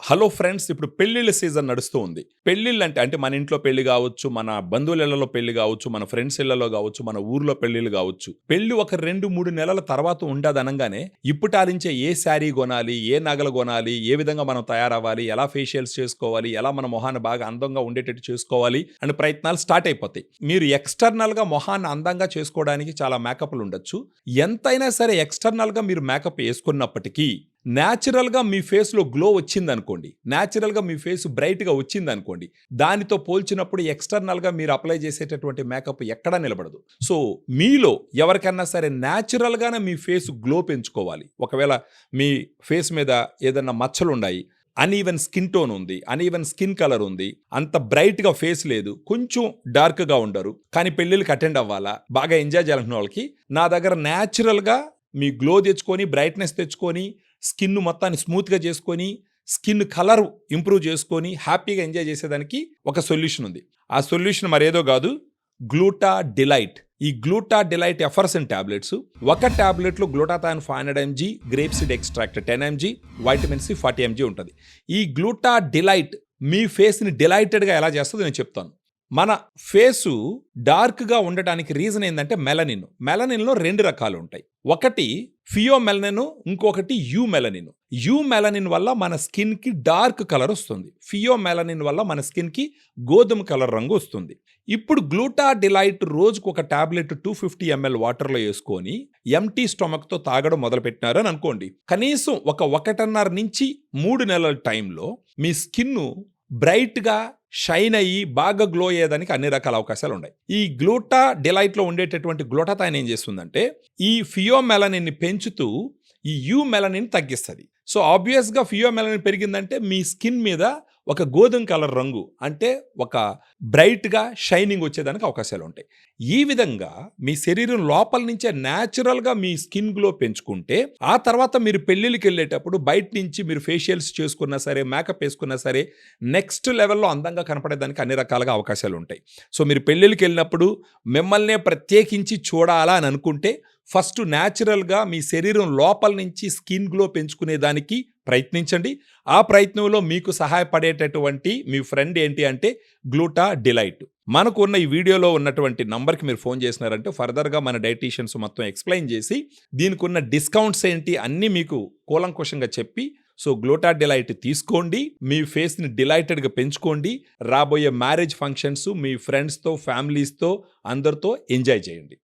Hello friends, ఇప్పుడు పెళ్ళిళ్ళ season నడుస్తూ ఉంది. పెళ్ళిళ్ళు అంటే మన ఇంట్లో పెళ్లి కావచ్చు, మన బంధువుల ఇళ్లలో పెళ్లి కావచ్చు, మన ఫ్రెండ్స్ ఇళ్లలో కావచ్చు, మన ఊర్లో పెళ్ళిళ్ళు కావచ్చు. పెళ్లి ఒక 2-3 నెలల తర్వాత ఉండదనంగానే ఇప్పుటాలించే ఏ శారీ కొనాలి, ఏ నగలు కొనాలి, ఏ విధంగా మనం తయారవ్వాలి, ఎలా ఫేషియల్స్ చేసుకోవాలి, ఎలా మన మొహాన్ని బాగా అందంగా ఉండేటట్టు చేసుకోవాలి అని ప్రయత్నాలు స్టార్ట్ అయిపోతాయి. మీరు ఎక్స్టర్నల్గా మొహాన్ని అందంగా చేసుకోవడానికి చాలా మేకప్లు ఉండొచ్చు. ఎంతైనా సరే ఎక్స్టర్నల్గా మీరు మేకప్ వేసుకున్నప్పటికీ న్యాచురల్గా మీ ఫేస్లో గ్లో వచ్చిందనుకోండి, న్యాచురల్గా మీ ఫేస్ బ్రైట్గా వచ్చిందనుకోండి, దానితో పోల్చినప్పుడు ఎక్స్టర్నల్గా మీరు అప్లై చేసేటటువంటి మేకప్ ఎక్కడా నిలబడదు. సో మీలో ఎవరికన్నా సరే న్యాచురల్గానే మీ ఫేస్ గ్లో పెంచుకోవాలి. ఒకవేళ మీ ఫేస్ మీద ఏదన్నా మచ్చలు ఉన్నాయి, అన్ఈవెన్ స్కిన్ టోన్ ఉంది, అన్ఈవెన్ స్కిన్ కలర్ ఉంది, అంత బ్రైట్గా ఫేస్ లేదు, కొంచెం డార్క్గా ఉండరు, కానీ పెళ్ళిళ్ళకి అటెండ్ అవ్వాలా, బాగా ఎంజాయ్ చేయాలనుకున్న వాళ్ళకి నా దగ్గర న్యాచురల్గా మీ గ్లో తెచ్చుకొని, బ్రైట్నెస్ తెచ్చుకొని, స్కిన్ మొత్తాన్ని స్మూత్గా చేసుకొని, స్కిన్ కలర్ ఇంప్రూవ్ చేసుకొని హ్యాపీగా ఎంజాయ్ చేసేదానికి ఒక సొల్యూషన్ ఉంది. ఆ సొల్యూషన్ మరేదో కాదు, గ్లూటా డిలైట్. ఈ గ్లూటా డిలైట్ ఎఫర్సన్ టాబ్లెట్స్. ఒక టాబ్లెట్లో glutathione 500 mg, grape seed extract 10 mg, vitamin C 40 mg ఉంటుంది. ఈ గ్లూటా డిలైట్ మీ ఫేస్ని డిలైటెడ్గా ఎలా చేస్తుందో నేను చెప్తాను. మన ఫేసు డార్క్గా ఉండటానికి రీజన్ ఏంటంటే మెలనిన్. మెలనిన్లో 2 రకాలు ఉంటాయి. ఒకటి ఫియోమెలనిన్, ఇంకొకటి యూమెలనిన్. యూమెలనిన్ వల్ల మన స్కిన్కి డార్క్ కలర్ వస్తుంది, ఫియోమెలనిన్ వల్ల మన స్కిన్కి గోధుమ కలర్ రంగు వస్తుంది. ఇప్పుడు గ్లూటా డిలైట్ రోజుకు ఒక టాబ్లెట్ 250 ml వాటర్లో వేసుకొని ఎంటీ స్టొమక్తో తాగడం మొదలుపెట్టినారని అనుకోండి, కనీసం 1.5 నుంచి 3 నెలల టైంలో మీ స్కిన్ బ్రైట్గా షైన్ అయ్యి బాగా గ్లో అయ్యేదానికి అన్ని రకాల అవకాశాలు ఉన్నాయి. ఈ గ్లూటా డిలైట్లో ఉండేటటువంటి గ్లూటాథైన్ ఏం చేస్తుందంటే ఈ ఫియోమెలనిన్ని పెంచుతూ ఈ యూమెలనిన్ తగ్గిస్తుంది. సో ఆబ్వియస్గా ఫియోమెలనిన్ పెరిగిందంటే మీ స్కిన్ మీద ఒక గోధుమ కలర్ రంగు, అంటే ఒక బ్రైట్గా షైనింగ్ వచ్చేదానికి అవకాశాలు ఉంటాయి. ఈ విధంగా మీ శరీరం లోపల నుంచే న్యాచురల్గా మీ స్కిన్ గ్లో పెంచుకుంటే ఆ తర్వాత మీరు పెళ్ళిళ్ళకి వెళ్ళేటప్పుడు బయట నుంచి మీరు ఫేషియల్స్ చేసుకున్నా సరే, మేకప్ వేసుకున్నా సరే, నెక్స్ట్ లెవెల్లో అందంగా కనపడేదానికి అన్ని రకాలుగా అవకాశాలు ఉంటాయి. సో మీరు పెళ్ళిళ్ళకి వెళ్ళినప్పుడు మిమ్మల్నే ప్రత్యేకించి చూడాలా అని అనుకుంటే ఫస్ట్ న్యాచురల్గా మీ శరీరం లోపల నుంచి స్కిన్ గ్లో పెంచుకునేదానికి ప్రయత్నించండి. ఆ ప్రయత్నంలో మీకు సహాయపడేటటువంటి మీ ఫ్రెండ్ ఏంటి అంటే గ్లూటా డిలైట్. మనకు ఉన్న ఈ వీడియోలో ఉన్నటువంటి నంబర్కి మీరు ఫోన్ చేసినారంటే ఫర్దర్గా మన డైటీషియన్స్ మొత్తం ఎక్స్ప్లెయిన్ చేసి దీనికి ఉన్న డిస్కౌంట్స్ ఏంటి అన్నీ మీకు కూలంకుషంగా చెప్పి, సో గ్లూటా డిలైట్ తీసుకోండి, మీ ఫేస్ని డిలైటెడ్గా పెంచుకోండి. రాబోయే మ్యారేజ్ ఫంక్షన్స్ మీ ఫ్రెండ్స్తో, ఫ్యామిలీస్తో అందరితో ఎంజాయ్ చేయండి.